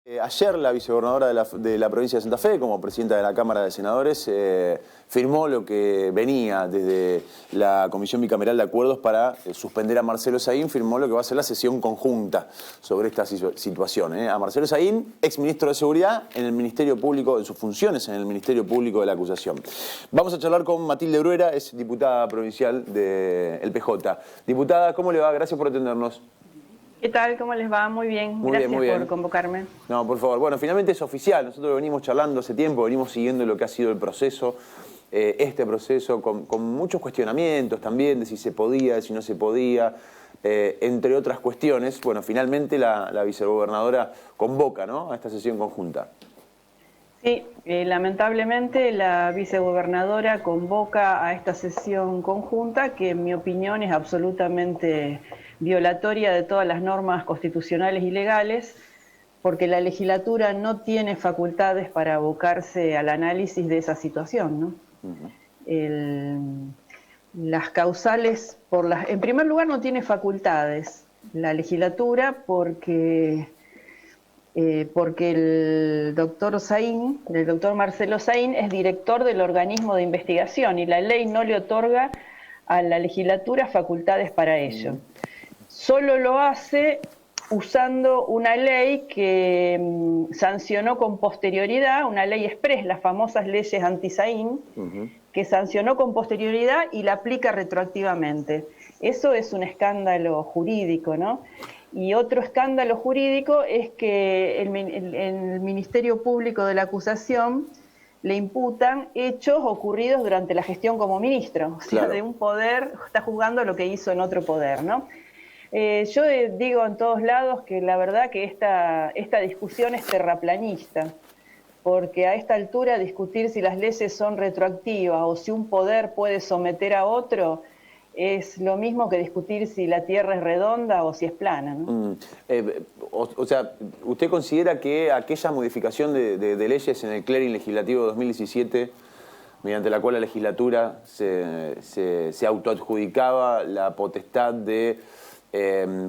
Ayer la vicegobernadora de la provincia de Santa Fe, como presidenta de la Cámara de Senadores, firmó lo que venía desde la Comisión Bicameral de Acuerdos para suspender a Marcelo Saín, firmó lo que va a ser la sesión conjunta sobre esta situación. A Marcelo Saín, exministro de Seguridad en el Ministerio Público, en sus funciones en el Ministerio Público de la Acusación. Vamos a charlar con Matilde Bruera, es diputada provincial del PJ. Diputada, ¿cómo le va? Gracias por atendernos. ¿Qué tal? ¿Cómo les va? Muy bien. Gracias por convocarme. No, por favor. Bueno, finalmente es oficial. Nosotros venimos charlando hace tiempo, venimos siguiendo lo que ha sido el proceso, este proceso, con muchos cuestionamientos también de si se podía, de si no se podía, entre otras cuestiones. Bueno, finalmente la vicegobernadora convoca, ¿no?, a esta sesión conjunta. Sí, lamentablemente la vicegobernadora convoca a esta sesión conjunta que en mi opinión es absolutamente violatoria de todas las normas constitucionales y legales, porque la legislatura no tiene facultades para abocarse al análisis de esa situación, ¿no? Las causales, en primer lugar, no tiene facultades la legislatura porque el doctor Saín, el doctor Marcelo Saín, es director del organismo de investigación y la ley no le otorga a la legislatura facultades para ello. Solo lo hace usando una ley que sancionó con posterioridad, una ley express, las famosas leyes anti-Saín, que sancionó con posterioridad y la aplica retroactivamente. Eso es un escándalo jurídico, ¿no? Y otro escándalo jurídico es que el Ministerio Público de la Acusación le imputan hechos ocurridos durante la gestión como ministro. O sea, claro, de un poder está juzgando lo que hizo en otro poder, ¿no? Yo digo en todos lados que la verdad que esta discusión es terraplanista, porque a esta altura discutir si las leyes son retroactivas o si un poder puede someter a otro es lo mismo que discutir si la Tierra es redonda o si es plana, ¿no? O sea, ¿usted considera que aquella modificación de leyes en el Clearing Legislativo 2017, mediante la cual la legislatura se autoadjudicaba la potestad de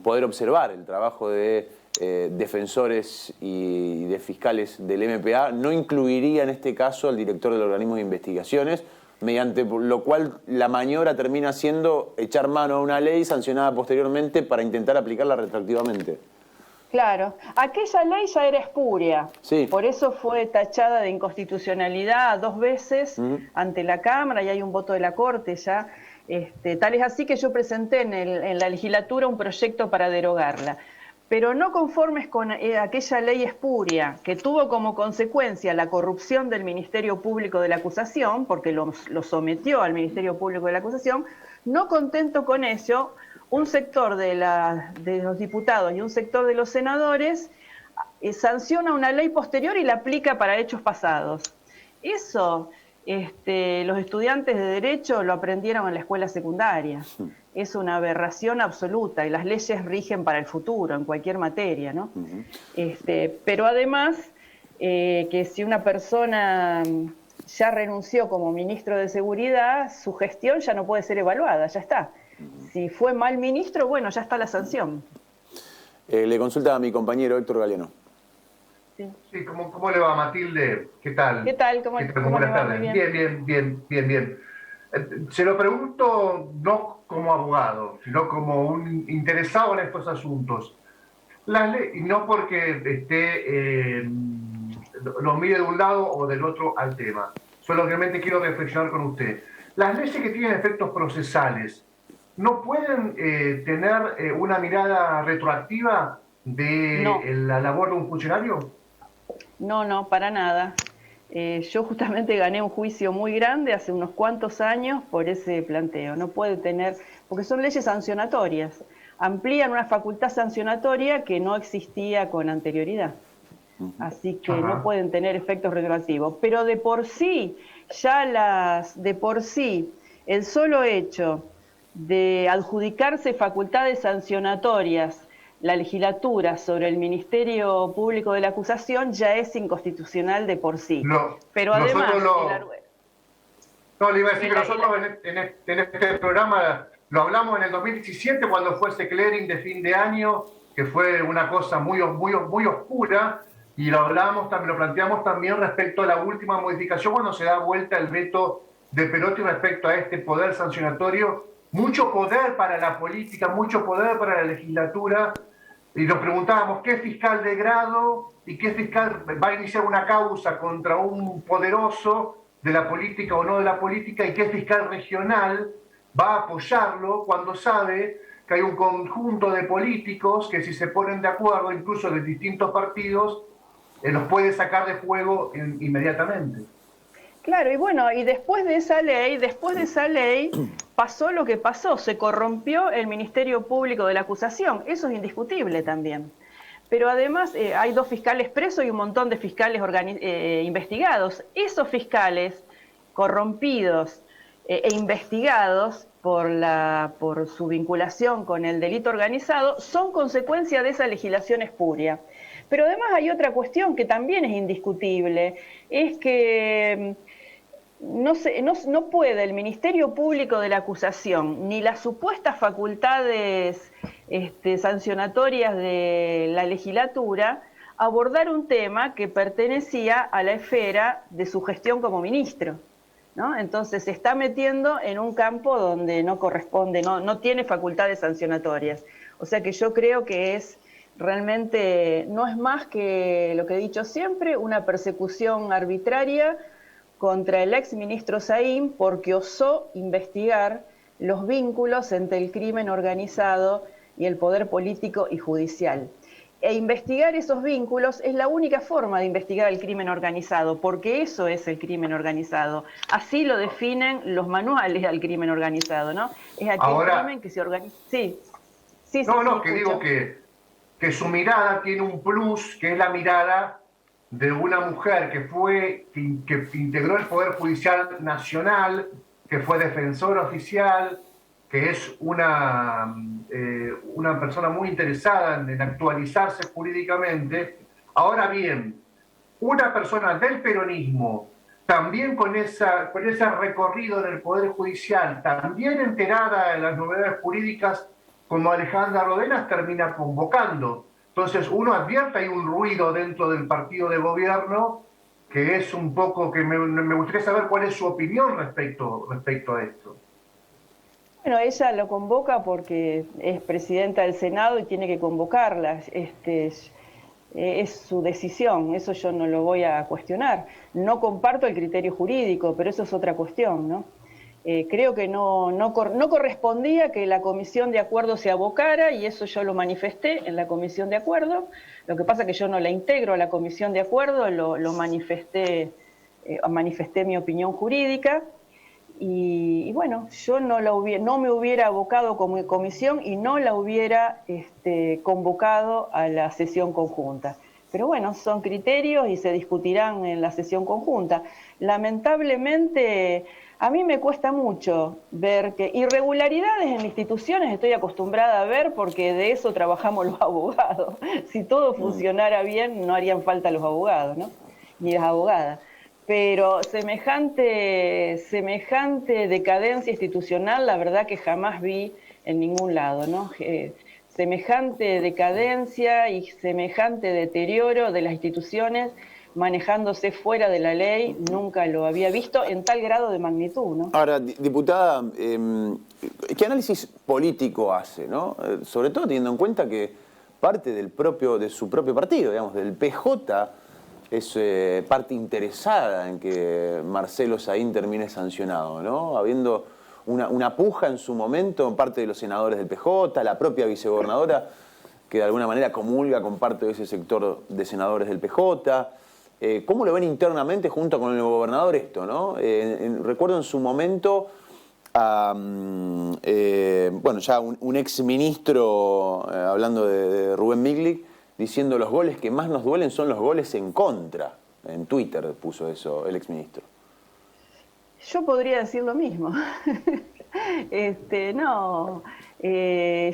poder observar el trabajo de defensores y de fiscales del MPA, no incluiría en este caso al director del organismo de investigaciones, mediante lo cual la maniobra termina siendo echar mano a una ley sancionada posteriormente para intentar aplicarla retroactivamente? Claro, aquella ley ya era espuria, sí, por eso fue tachada de inconstitucionalidad 2 veces ante la Cámara y hay un voto de la Corte ya. Tal es así que yo presenté en la legislatura un proyecto para derogarla. Pero no conformes con aquella ley espuria, que tuvo como consecuencia la corrupción del Ministerio Público de la Acusación, porque lo sometió al Ministerio Público de la Acusación, no contento con ello, un sector de los diputados y un sector de los senadores sanciona una ley posterior y la aplica para hechos pasados. Eso los estudiantes de Derecho lo aprendieron en la escuela secundaria. Es una aberración absoluta y las leyes rigen para el futuro, en cualquier materia, ¿no? Pero además, que si una persona ya renunció como ministro de Seguridad, su gestión ya no puede ser evaluada, ya está. Si fue mal ministro, bueno, ya está la sanción. Le consulta a mi compañero Héctor Galeano. Sí, ¿cómo le va, Matilde? ¿Qué tal? ¿Qué tal? ¿Cómo le va? Muy bien. Bien. Se lo pregunto no como abogado, sino como un interesado en estos asuntos. Y no porque lo mire de un lado o del otro al tema. Solamente quiero reflexionar con usted. Las leyes que tienen efectos procesales, ¿no pueden tener una mirada retroactiva de la labor de un funcionario? No, para nada. Yo justamente gané un juicio muy grande hace unos cuantos años por ese planteo. No puede tener, porque son leyes sancionatorias. Amplían una facultad sancionatoria que no existía con anterioridad. Así que no pueden tener efectos retroactivos. Pero de por sí, el solo hecho de adjudicarse facultades sancionatorias la legislatura sobre el Ministerio Público de la Acusación ya es inconstitucional de por sí. Pero además... le iba a decir que nosotros en este programa lo hablamos en el 2017 cuando fue ese clearing de fin de año, que fue una cosa muy oscura, y lo hablamos también, lo planteamos también respecto a la última modificación cuando se da vuelta el veto de Perotti respecto a este poder sancionatorio. Mucho poder para la política, mucho poder para la legislatura, y nos preguntábamos qué fiscal de grado y qué fiscal va a iniciar una causa contra un poderoso de la política o no de la política, y qué fiscal regional va a apoyarlo cuando sabe que hay un conjunto de políticos que, si se ponen de acuerdo, incluso de distintos partidos, los puede sacar de juego inmediatamente. Claro, y bueno, y después de esa ley pasó lo que pasó, se corrompió el Ministerio Público de la acusación, eso es indiscutible también. Pero además hay 2 fiscales presos y un montón de fiscales investigados. Esos fiscales corrompidos e investigados por su vinculación con el delito organizado son consecuencia de esa legislación espuria. Pero además hay otra cuestión que también es indiscutible, es que no puede el Ministerio Público de la acusación ni las supuestas facultades sancionatorias de la legislatura abordar un tema que pertenecía a la esfera de su gestión como ministro, ¿no? Entonces se está metiendo en un campo donde no corresponde, no tiene facultades sancionatorias. O sea que yo creo que realmente no es más que lo que he dicho siempre, una persecución arbitraria contra el ex ministro Saín porque osó investigar los vínculos entre el crimen organizado y el poder político y judicial. E investigar esos vínculos es la única forma de investigar el crimen organizado, porque eso es el crimen organizado. Así lo definen los manuales del crimen organizado, ¿no? Es aquel crimen que se organiza. Sí. Digo que su mirada tiene un plus, que es la mirada de una mujer que integró el Poder Judicial Nacional, que fue defensora oficial, que es una persona muy interesada en actualizarse jurídicamente. Ahora bien, una persona del peronismo, también con ese recorrido en el Poder Judicial, también enterada de las novedades jurídicas, como Alejandra Rodenas, termina convocando. Entonces uno advierte, hay un ruido dentro del partido de gobierno que es un poco, que me gustaría saber cuál es su opinión respecto a esto. Bueno, ella lo convoca porque es presidenta del Senado y tiene que convocarla. Es su decisión, eso yo no lo voy a cuestionar. No comparto el criterio jurídico, pero eso es otra cuestión, ¿no? Creo que no correspondía que la comisión de acuerdo se abocara, y eso yo lo manifesté en la comisión de acuerdo. Lo que pasa es que yo no la integro a la comisión de acuerdo, lo manifesté mi opinión jurídica. Y bueno, yo no me hubiera abocado como comisión y no la hubiera convocado a la sesión conjunta. Pero bueno, son criterios y se discutirán en la sesión conjunta. Lamentablemente, a mí me cuesta mucho ver que irregularidades en instituciones estoy acostumbrada a ver porque de eso trabajamos los abogados. Si todo funcionara bien, no harían falta los abogados, ¿no? Ni las abogadas. Pero semejante decadencia institucional, la verdad que jamás vi en ningún lado, ¿no? Semejante decadencia y semejante deterioro de las instituciones manejándose fuera de la ley, nunca lo había visto en tal grado de magnitud, ¿no? Ahora, diputada, ¿qué análisis político hace, ¿no? Sobre todo teniendo en cuenta que parte de su propio partido, digamos, del PJ, es parte interesada en que Marcelo Saín termine sancionado, ¿no? Habiendo una puja en su momento en parte de los senadores del PJ, la propia vicegobernadora, que de alguna manera comulga con parte de ese sector de senadores del PJ. ¿Cómo lo ven internamente junto con el gobernador esto, ¿no? Recuerdo en su momento, bueno, ya un ex ministro, hablando de Rubén Miglic, diciendo los goles que más nos duelen son los goles en contra. En Twitter puso eso el exministro. Yo podría decir lo mismo.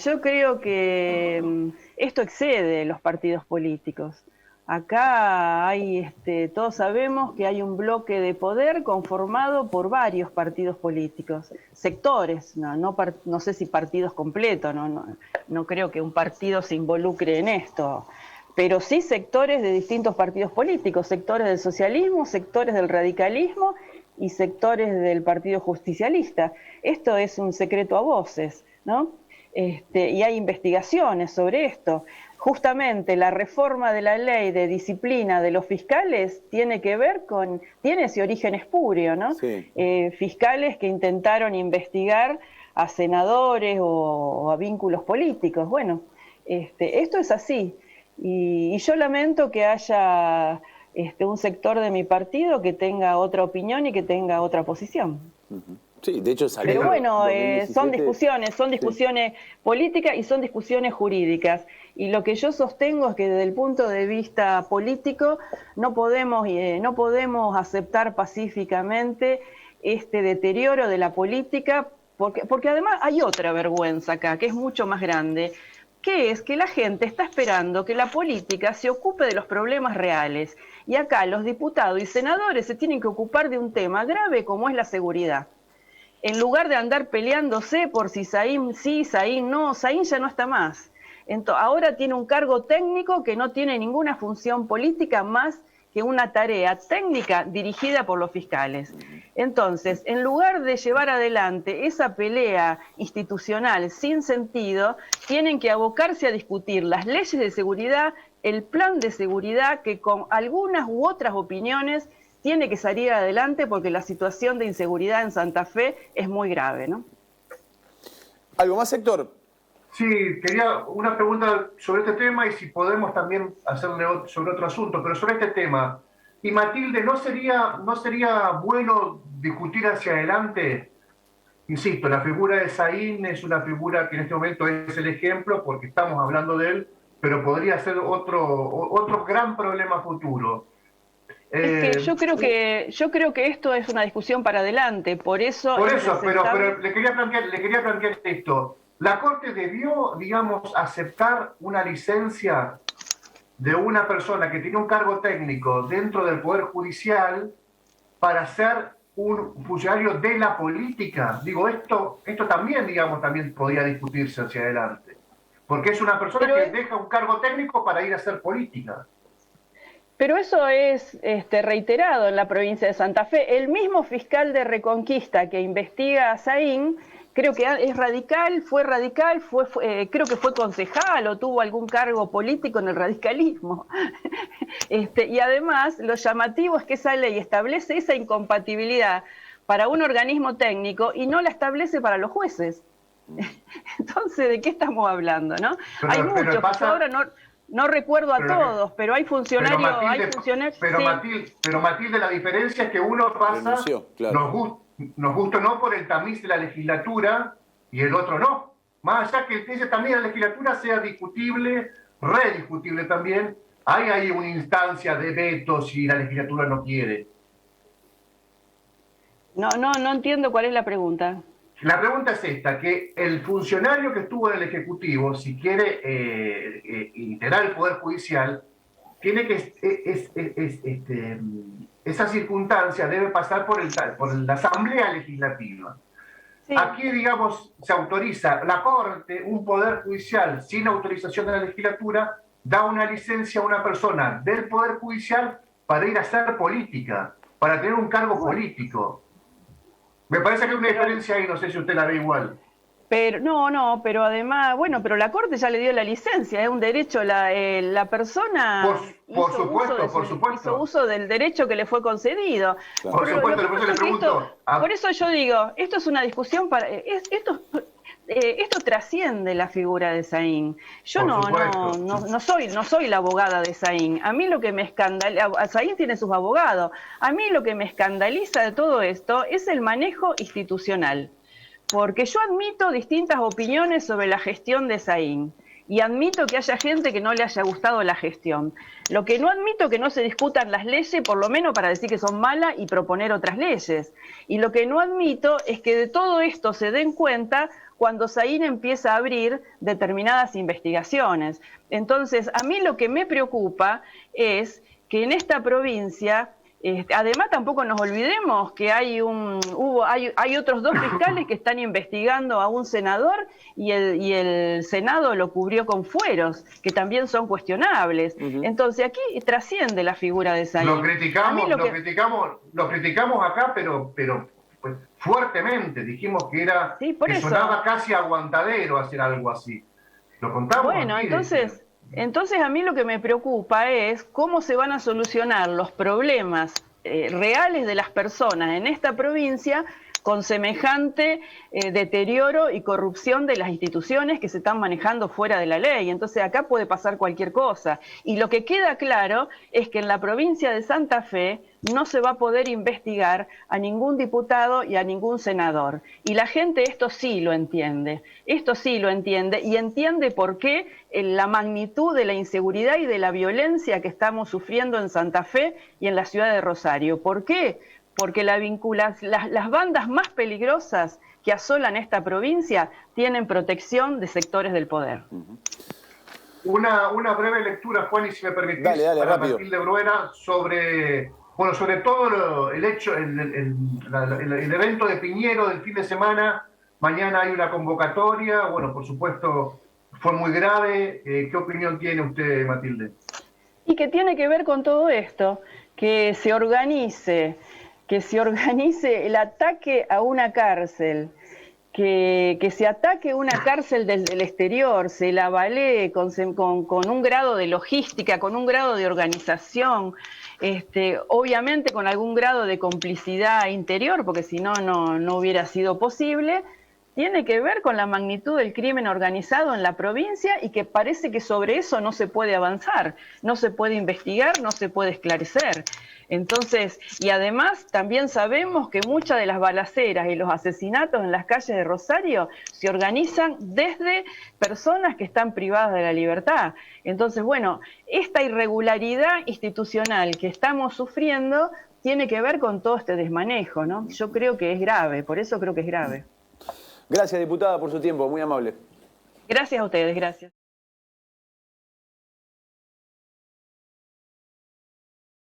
Yo creo que esto excede los partidos políticos. Acá hay, todos sabemos que hay un bloque de poder conformado por varios partidos políticos, sectores, no sé si partidos completos, no creo que un partido se involucre en esto, pero sí sectores de distintos partidos políticos, sectores del socialismo, sectores del radicalismo y sectores del Partido Justicialista. Esto es un secreto a voces, ¿no? Y hay investigaciones sobre esto. Justamente la reforma de la ley de disciplina de los fiscales tiene que ver tiene ese origen espurio, ¿no? Sí. Fiscales que intentaron investigar a senadores o a vínculos políticos. Bueno, esto es así. Y yo lamento que haya un sector de mi partido que tenga otra opinión y que tenga otra posición. Sí, de hecho salió. Pero bueno, 2017, son discusiones políticas y son discusiones jurídicas. Y lo que yo sostengo es que desde el punto de vista político no podemos aceptar pacíficamente este deterioro de la política, porque además hay otra vergüenza acá, que es mucho más grande, que es que la gente está esperando que la política se ocupe de los problemas reales. Y acá los diputados y senadores se tienen que ocupar de un tema grave como es la seguridad. En lugar de andar peleándose por si Saín sí, Saín no, Saín ya no está más. Ahora tiene un cargo técnico que no tiene ninguna función política más que una tarea técnica dirigida por los fiscales. Entonces, en lugar de llevar adelante esa pelea institucional sin sentido, tienen que abocarse a discutir las leyes de seguridad, el plan de seguridad, que con algunas u otras opiniones tiene que salir adelante porque la situación de inseguridad en Santa Fe es muy grave, ¿no? ¿Algo más, Héctor? Sí, quería una pregunta sobre este tema y si podemos también hacerle sobre otro asunto, pero sobre este tema. Y Matilde, ¿no sería bueno discutir hacia adelante? Insisto, la figura de Saín es una figura que en este momento es el ejemplo porque estamos hablando de él, pero podría ser otro gran problema futuro. Es que yo creo que esto es una discusión para adelante, por eso pero le quería plantear esto. La Corte debió, digamos, aceptar una licencia de una persona que tiene un cargo técnico dentro del Poder Judicial para ser un funcionario de la política. Digo, esto también, digamos, también podría discutirse hacia adelante. Porque es una persona que deja un cargo técnico para ir a hacer política. Pero eso es reiterado en la provincia de Santa Fe. El mismo fiscal de Reconquista que investiga a Saín, creo que es radical, creo que fue concejal o tuvo algún cargo político en el radicalismo. Y además, lo llamativo es que esa ley establece esa incompatibilidad para un organismo técnico y no la establece para los jueces. Entonces, ¿de qué estamos hablando, no? Hay muchos, que yo ahora no recuerdo a todos, pero hay funcionarios... Pero Matilde, la diferencia es que uno pasa, claro. nos gusta no por el tamiz de la legislatura y el otro no. Más allá que ese tamiz de la legislatura sea discutible, rediscutible también, hay ahí una instancia de veto si la legislatura no quiere. No entiendo cuál es la pregunta. La pregunta es esta, que el funcionario que estuvo en el Ejecutivo, si quiere integrar el Poder Judicial, tiene que esa circunstancia debe pasar por la Asamblea Legislativa. Sí. Aquí, digamos, se autoriza la Corte, un Poder Judicial sin autorización de la legislatura, da una licencia a una persona del Poder Judicial para ir a hacer política, para tener un cargo político. Me parece que hay una diferencia ahí, no sé si usted la ve igual. Pero pero además, pero la Corte ya le dio la licencia, es un derecho, la persona hizo uso del derecho que le fue concedido. Claro. Por supuesto, por eso le pregunto. Por eso yo digo, esto es una discusión esto trasciende la figura de Saín. Yo no soy la abogada de Saín. A mí lo que me escandaliza, Saín tiene sus abogados, a mí lo que me escandaliza de todo esto es el manejo institucional. Porque yo admito distintas opiniones sobre la gestión de Saín y admito que haya gente que no le haya gustado la gestión. Lo que no admito es que no se discutan las leyes, por lo menos para decir que son malas y proponer otras leyes. Y lo que no admito es que de todo esto se den cuenta cuando Saín empieza a abrir determinadas investigaciones. Entonces, a mí lo que me preocupa es que en esta provincia Además, tampoco nos olvidemos que hay otros 2 fiscales que están investigando a un senador y el Senado lo cubrió con fueros, que también son cuestionables. Entonces, aquí trasciende la figura de Saín. Lo criticamos acá, pero pues, fuertemente. Dijimos que era que sonaba casi aguantadero hacer algo así. Lo contamos. Bueno, aquí, entonces a mí lo que me preocupa es cómo se van a solucionar los problemas reales de las personas en esta provincia con semejante deterioro y corrupción de las instituciones que se están manejando fuera de la ley. Entonces acá puede pasar cualquier cosa. Y lo que queda claro es que en la provincia de Santa Fe no se va a poder investigar a ningún diputado y a ningún senador. Y la gente esto sí lo entiende. Esto sí lo entiende y entiende por qué la magnitud de la inseguridad y de la violencia que estamos sufriendo en Santa Fe y en la ciudad de Rosario. ¿Por qué? Porque las bandas más peligrosas que asolan esta provincia tienen protección de sectores del poder. Una breve lectura, Juan, y si me permitís, dale, para rápido. Matilde Bruera, sobre todo el hecho, el evento de Piñero del fin de semana. Mañana hay una convocatoria, bueno, por supuesto, fue muy grave. ¿Qué opinión tiene usted, Matilde? Y que tiene que ver con todo esto, que se organice el ataque a una cárcel, que se ataque una cárcel desde el exterior, se la avalee con un grado de logística, con un grado de organización, obviamente con algún grado de complicidad interior, porque si no, no hubiera sido posible. Tiene que ver con la magnitud del crimen organizado en la provincia y que parece que sobre eso no se puede avanzar, no se puede investigar, no se puede esclarecer. Entonces, y además también sabemos que muchas de las balaceras y los asesinatos en las calles de Rosario se organizan desde personas que están privadas de la libertad. Entonces, bueno, esta irregularidad institucional que estamos sufriendo tiene que ver con todo este desmanejo, ¿no? Yo creo que es grave, por eso creo que es grave. Gracias, diputada, por su tiempo, muy amable. Gracias a ustedes, gracias.